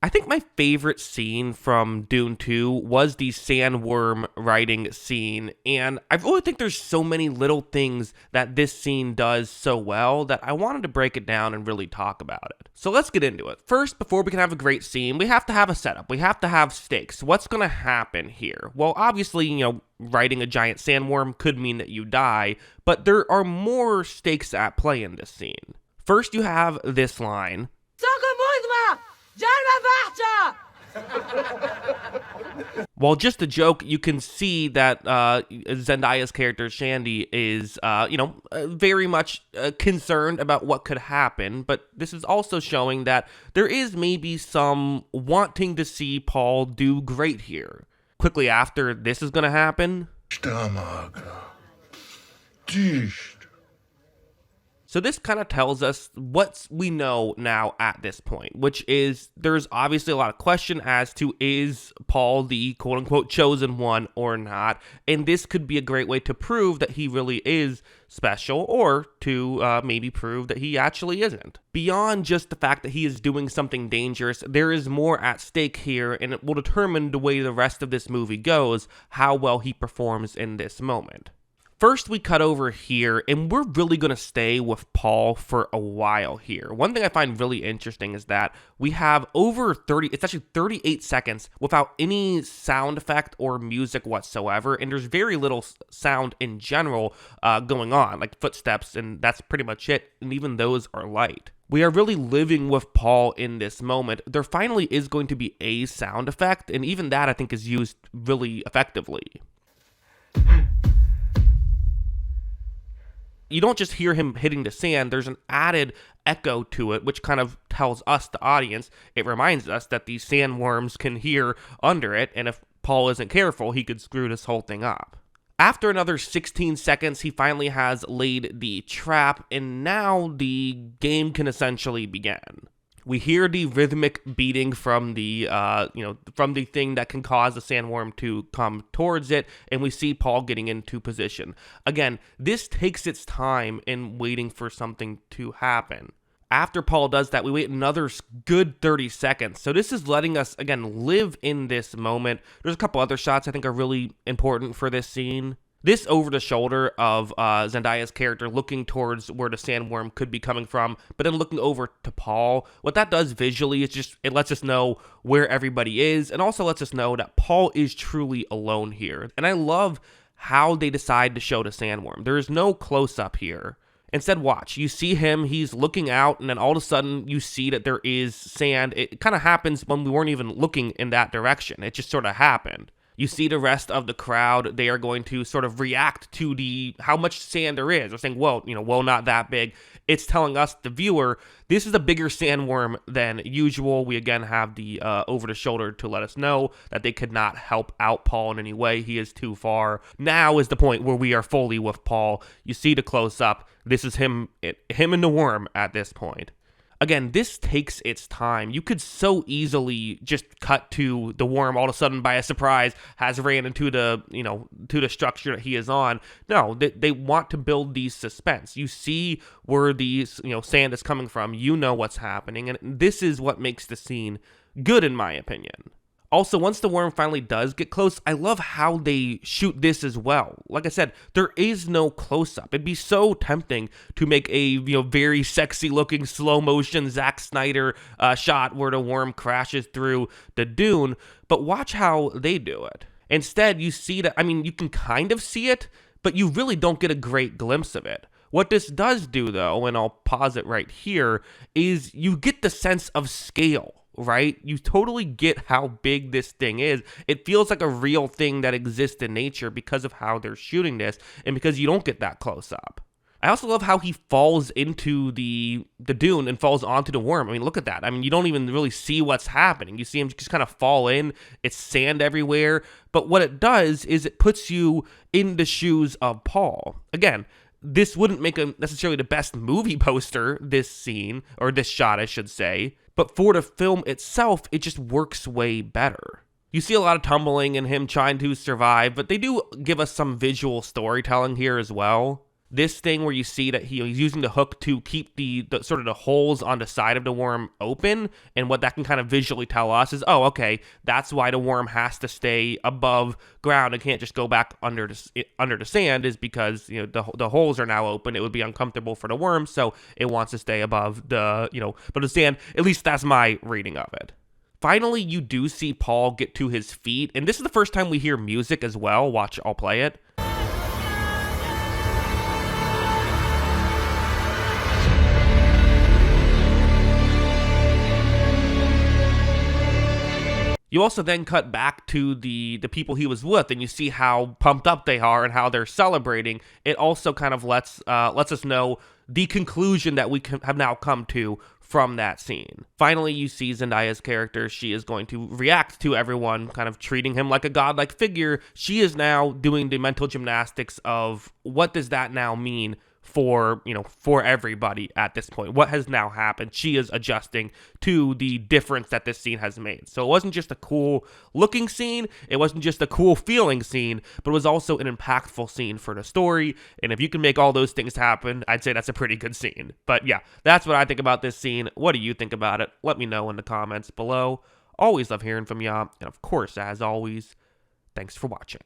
I think my favorite scene from Dune 2 was the sandworm riding scene, and I really think there's so many little things that this scene does so well that I wanted to break it down and really talk about it. So let's get into it. First, before we can have a great scene, we have to have a setup. We have to have stakes. What's going to happen here? Well, obviously, riding a giant sandworm could mean that you die, but there are more stakes at play in this scene. First, you have this line. While just a joke, you can see that Zendaya's character, Shandy, is, very much concerned about what could happen, but this is also showing that there is maybe some wanting to see Paul do great here. Quickly after this is going to happen. So this kind of tells us what we know now at this point, which is there's obviously a lot of question as to is Paul the quote-unquote chosen one or not, and this could be a great way to prove that he really is special or to maybe prove that he actually isn't. Beyond just the fact that he is doing something dangerous, there is more at stake here, and it will determine the way the rest of this movie goes, how well he performs in this moment. First, we cut over here, and we're really going to stay with Paul for a while here. One thing I find really interesting is that we have it's actually 38 seconds without any sound effect or music whatsoever, and there's very little sound in general going on, like footsteps, and that's pretty much it, and even those are light. We are really living with Paul in this moment. There finally is going to be a sound effect, and even that I think is used really effectively. You don't just hear him hitting the sand, there's an added echo to it, which kind of tells us, the audience, it reminds us that these sandworms can hear under it, and if Paul isn't careful, he could screw this whole thing up. After another 16 seconds, he finally has laid the trap, and now the game can essentially begin. We hear the rhythmic beating from the thing that can cause the sandworm to come towards it, and we see Paul getting into position. Again, this takes its time in waiting for something to happen. After Paul does that, we wait another good 30 seconds. So this is letting us, again, live in this moment. There's a couple other shots I think are really important for this scene. This over the shoulder of Zendaya's character looking towards where the sandworm could be coming from, but then looking over to Paul. What that does visually is it lets us know where everybody is, and also lets us know that Paul is truly alone here. And I love how they decide to show the sandworm. There is no close-up here. Instead, watch. You see him, he's looking out, and then all of a sudden you see that there is sand. It kind of happens when we weren't even looking in that direction. It just sort of happened. You see the rest of the crowd, they are going to sort of react to how much sand there is. They're saying, whoa, not that big. It's telling us, the viewer, this is a bigger sandworm than usual. We again have the over the shoulder to let us know that they could not help out Paul in any way. He is too far. Now is the point where we are fully with Paul. You see the close up. This is him and the worm at this point. Again, this takes its time. You could so easily just cut to the worm all of a sudden by a surprise has ran into the structure that he is on. No, they want to build these suspense. You see where these sand is coming from. You know what's happening, and this is what makes the scene good in my opinion. Also, once the worm finally does get close, I love how they shoot this as well. Like I said, there is no close-up. It'd be so tempting to make a very sexy-looking slow-motion Zack Snyder shot where the worm crashes through the dune, but watch how they do it. Instead, you see that, you can kind of see it, but you really don't get a great glimpse of it. What this does do, though, and I'll pause it right here, is you get the sense of scale. Right? You totally get how big this thing is. It feels like a real thing that exists in nature because of how they're shooting this and because you don't get that close up. I also love how he falls into the dune and falls onto the worm. Look at that. You don't even really see what's happening. You see him just kind of fall in. It's sand everywhere. But what it does is it puts you in the shoes of Paul. Again, this wouldn't make necessarily the best movie poster, this scene, or this shot, I should say. But for the film itself, it just works way better. You see a lot of tumbling and him trying to survive, but they do give us some visual storytelling here as well. This thing where you see that he's using the hook to keep the sort of the holes on the side of the worm open, and what that can kind of visually tell us is, oh, okay, that's why the worm has to stay above ground and can't just go back under the sand, is because the holes are now open. It would be uncomfortable for the worm, so it wants to stay above but the sand. At least that's my reading of it. Finally, you do see Paul get to his feet, and this is the first time we hear music as well. Watch, I'll play it. You also then cut back to the people he was with, and you see how pumped up they are and how they're celebrating. It also kind of lets us know the conclusion that we have now come to from that scene. Finally, you see Zendaya's character. She is going to react to everyone kind of treating him like a godlike figure. She is now doing the mental gymnastics of what does that now mean for everybody at this point. What has now happened? She is adjusting to the difference that this scene has made. So it wasn't just a cool looking scene, it wasn't just a cool feeling scene, but it was also an impactful scene for the story. And if you can make all those things happen, I'd say that's a pretty good scene. But yeah, that's what I think about this scene. What do you think about it? Let me know in the comments below. Always love hearing from y'all. And of course, as always, thanks for watching.